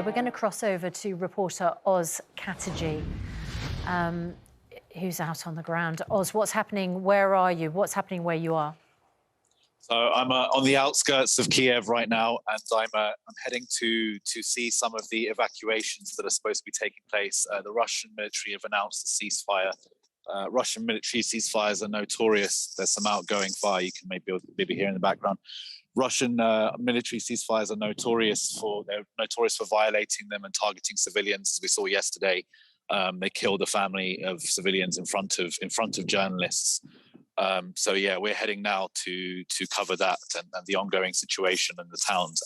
we're going to cross over to reporter Oz Katerji, who's out on the ground. Oz, what's happening? Where are you? What's happening where you are? So I'm on the outskirts of Kyiv right now, and I'm heading to see some of the evacuations that are supposed to be taking place. The Russian military have announced a ceasefire. Russian military ceasefires are notorious. There's some outgoing fire you can maybe hear in the background. Russian military ceasefires are notorious for violating them and targeting civilians. As we saw yesterday, they killed a family of civilians in front of journalists. So yeah, we're heading now to cover that and the ongoing situation in the towns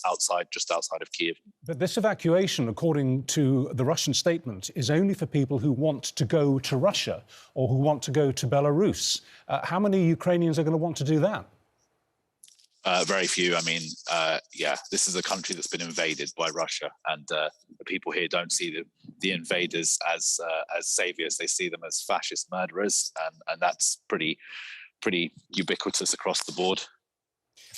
just outside of Kyiv. But this evacuation, according to the Russian statement, is only for people who want to go to Russia or who want to go to Belarus. How many Ukrainians are going to want to do that? Very few. I mean, yeah, this is a country that's been invaded by Russia, and the people here don't see the invaders as saviors. They see them as fascist murderers, and that's pretty ubiquitous across the board.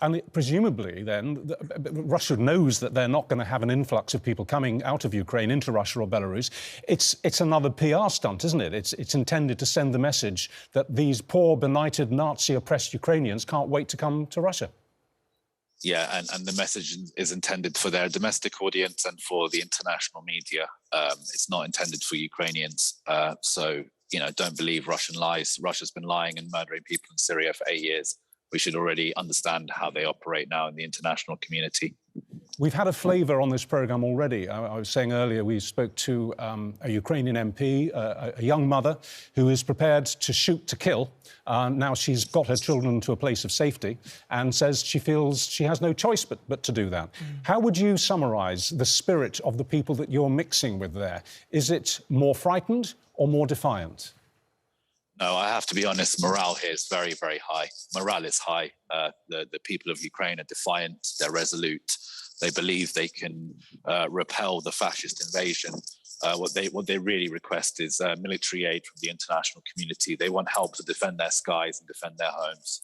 And presumably, then, Russia knows that they're not going to have an influx of people coming out of Ukraine into Russia or Belarus. It's another PR stunt, isn't it? It's intended to send the message that these poor, benighted, Nazi-oppressed Ukrainians can't wait to come to Russia. Yeah, and the message is intended for their domestic audience and for the international media. It's not intended for Ukrainians. So, you know, don't believe Russian lies. Russia's been lying and murdering people in Syria for 8 years. We should already understand how they operate now in the international community. We've had a flavour on this programme already. I was saying earlier we spoke to a Ukrainian MP, a young mother who is prepared to shoot to kill. Now she's got her children to a place of safety and says she feels she has no choice but to do that. How would you summarise the spirit of the people that you're mixing with there? Is it more frightened or more defiant? No, I have to be honest, morale here is very, very high. Morale is high. The people of Ukraine are defiant, they're resolute. They believe they can repel the fascist invasion. What they really request is military aid from the international community. They want help to defend their skies and defend their homes.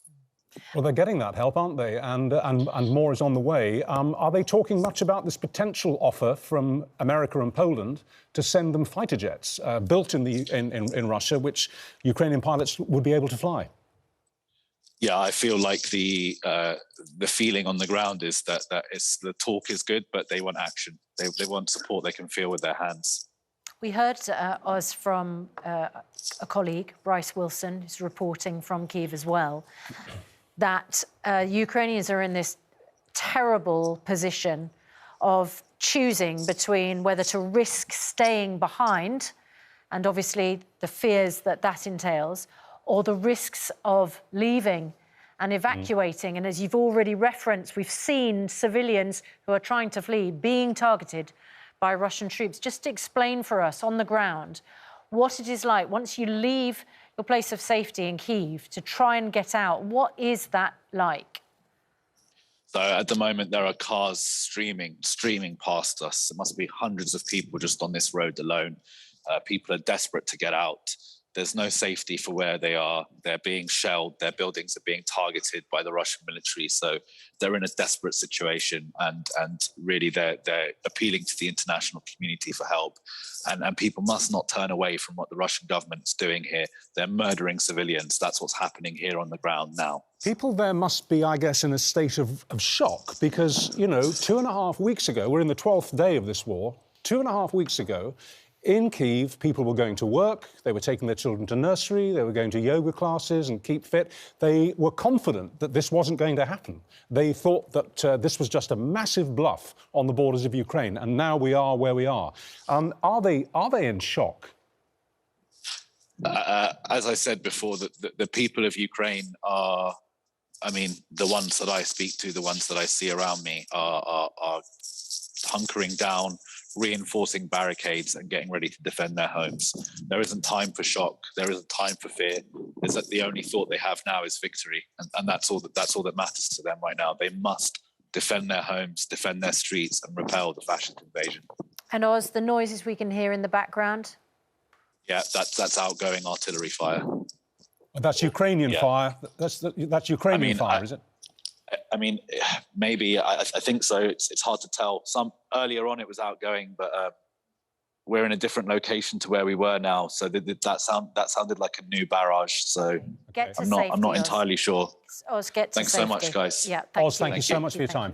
Well, they're getting that help, aren't they? And more is on the way. Are they talking much about this potential offer from America and Poland to send them fighter jets built in Russia, which Ukrainian pilots would be able to fly? Yeah, I feel like the feeling on the ground is that the talk is good, but they want action. They want support they can feel with their hands. We heard, Oz, from a colleague, Bryce Wilson, who's reporting from Kyiv as well, that Ukrainians are in this terrible position of choosing between whether to risk staying behind, and obviously the fears that entails, or the risks of leaving and evacuating. And as you've already referenced, we've seen civilians who are trying to flee being targeted by Russian troops. Just explain for us on the ground what it is like once you leave your place of safety in Kyiv to try and get out. What is that like? So at the moment, there are cars streaming past us. There must be hundreds of people just on this road alone. People are desperate to get out. There's no safety for where they are. They're being shelled. Their buildings are being targeted by the Russian military. So they're in a desperate situation, and really they're appealing to the international community for help. And people must not turn away from what the Russian government's doing here. They're murdering civilians. That's what's happening here on the ground now. People there must be, I guess, in a state of shock because, you know, 2.5 weeks ago, we're in the 12th day of this war, 2.5 weeks ago, in Kyiv, people were going to work, they were taking their children to nursery, they were going to yoga classes and keep fit. They were confident that this wasn't going to happen. They thought that this was just a massive bluff on the borders of Ukraine, and now we are where we are. Are they in shock? As I said before, the people of Ukraine are, I mean, the ones that I speak to, the ones that I see around me are hunkering down, reinforcing barricades and getting ready to defend their homes. There isn't time for shock. There isn't time for fear. Is that the only thought they have now is victory, and that's all that matters to them right now. They must defend their homes, defend their streets, and repel the fascist invasion. And Oz, the noises we can hear in the background? Yeah, that's outgoing artillery fire. That's Ukrainian fire. That's Ukrainian fire, is it? I mean, maybe. I think so. It's hard to tell. Earlier on, it was outgoing, but we're in a different location to where we were now. So that sounded like a new barrage. So Get to I'm safety, not Oz. entirely sure. Oz, get to Thanks safety. so much, guys. Yeah, Oz, thank you so you. much for your time.